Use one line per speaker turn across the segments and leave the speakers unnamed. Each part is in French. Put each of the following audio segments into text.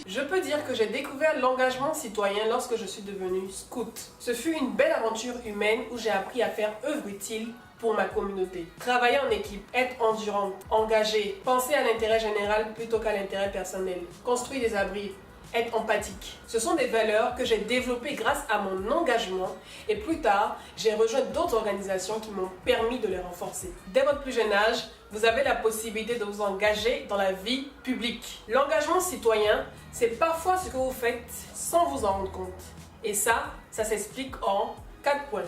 Je peux dire que j'ai découvert l'engagement citoyen lorsque je suis devenue scout. Ce fut une belle aventure humaine où j'ai appris à faire œuvre utile pour ma communauté. Travailler en équipe, être endurante, engagée, penser à l'intérêt général plutôt qu'à l'intérêt personnel, construire des abris, être empathique. Ce sont des valeurs que j'ai développées grâce à mon engagement et plus tard, j'ai rejoint d'autres organisations qui m'ont permis de les renforcer. Dès votre plus jeune âge, vous avez la possibilité de vous engager dans la vie publique. L'engagement citoyen, c'est parfois ce que vous faites sans vous en rendre compte. Et ça s'explique en 4 points.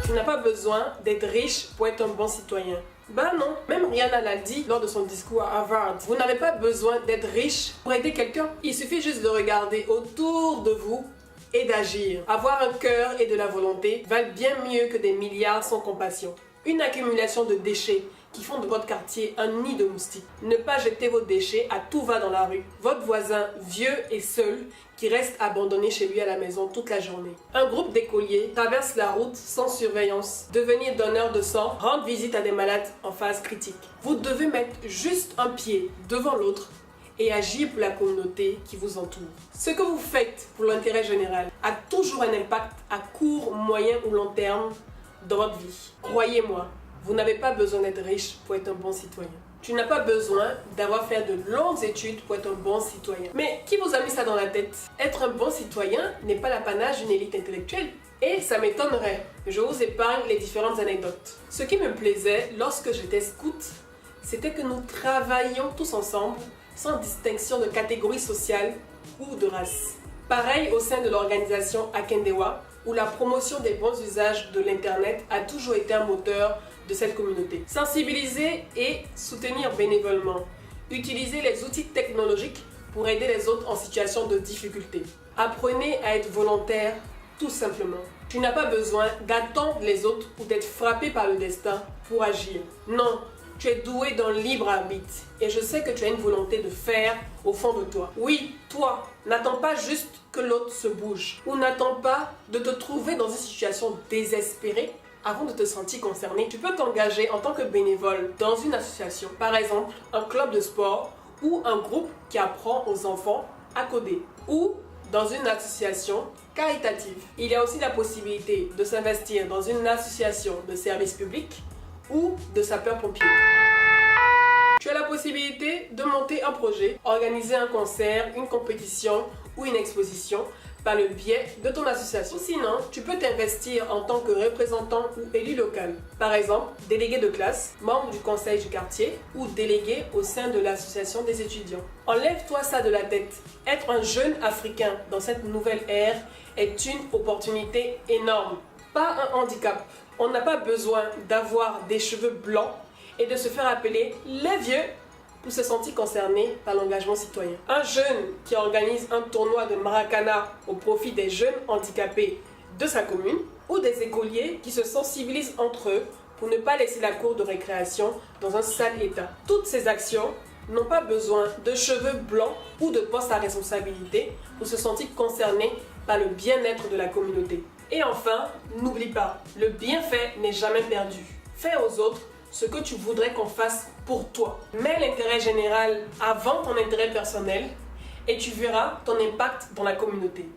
Tu n'as pas besoin d'être riche pour être un bon citoyen. Ben non, même Rihanna l'a dit lors de son discours à Harvard. Vous n'avez pas besoin d'être riche pour aider quelqu'un. Il suffit juste de regarder autour de vous et d'agir. Avoir un cœur et de la volonté valent bien mieux que des milliards sans compassion. Une accumulation de déchets qui font de votre quartier un nid de moustiques. Ne pas jeter vos déchets à tout va dans la rue. Votre voisin vieux et seul qui reste abandonné chez lui à la maison toute la journée. Un groupe d'écoliers traverse la route sans surveillance, devenir donneur de sang, rendre visite à des malades en phase critique. Vous devez mettre juste un pied devant l'autre et agir pour la communauté qui vous entoure. Ce que vous faites pour l'intérêt général a toujours un impact à court, moyen ou long terme dans votre vie. Croyez-moi, vous n'avez pas besoin d'être riche pour être un bon citoyen. Tu n'as pas besoin d'avoir fait de longues études pour être un bon citoyen. Mais qui vous a mis ça dans la tête? Être un bon citoyen n'est pas l'apanage d'une élite intellectuelle. Et ça m'étonnerait. Je vous épargne les différentes anecdotes. Ce qui me plaisait lorsque j'étais scout, c'était que nous travaillions tous ensemble, sans distinction de catégorie sociale ou de race. Pareil au sein de l'organisation Akendewa, où la promotion des bons usages de l'Internet a toujours été un moteur de cette communauté. Sensibiliser et soutenir bénévolement. Utiliser les outils technologiques pour aider les autres en situation de difficulté. Apprenez à être volontaire, tout simplement. Tu n'as pas besoin d'attendre les autres ou d'être frappé par le destin pour agir. Non, tu es doué d'un libre arbitre et je sais que tu as une volonté de faire au fond de toi. Oui, toi, n'attends pas juste que l'autre se bouge ou n'attends pas de te trouver dans une situation désespérée avant de te sentir concerné. Tu peux t'engager en tant que bénévole dans une association, par exemple un club de sport ou un groupe qui apprend aux enfants à coder ou dans une association caritative. Il y a aussi la possibilité de s'investir dans une association de service public ou de sapeurs-pompiers. Tu as la possibilité de monter un projet, organiser un concert, une compétition ou une exposition par le biais de ton association. Sinon, tu peux t'investir en tant que représentant ou élu local. Par exemple, délégué de classe, membre du conseil du quartier ou délégué au sein de l'association des étudiants. Enlève-toi ça de la tête. Être un jeune Africain dans cette nouvelle ère est une opportunité énorme. Pas un handicap. On n'a pas besoin d'avoir des cheveux blancs et de se faire appeler les vieux pour se sentir concerné par l'engagement citoyen. Un jeune qui organise un tournoi de Maracana au profit des jeunes handicapés de sa commune ou des écoliers qui se sensibilisent entre eux pour ne pas laisser la cour de récréation dans un sale état. Toutes ces actions n'ont pas besoin de cheveux blancs ou de postes à responsabilité pour se sentir concerné par le bien-être de la communauté. Et enfin, n'oublie pas, le bienfait n'est jamais perdu. Fais aux autres ce que tu voudrais qu'on fasse pour toi. Mets l'intérêt général avant ton intérêt personnel et tu verras ton impact dans la communauté.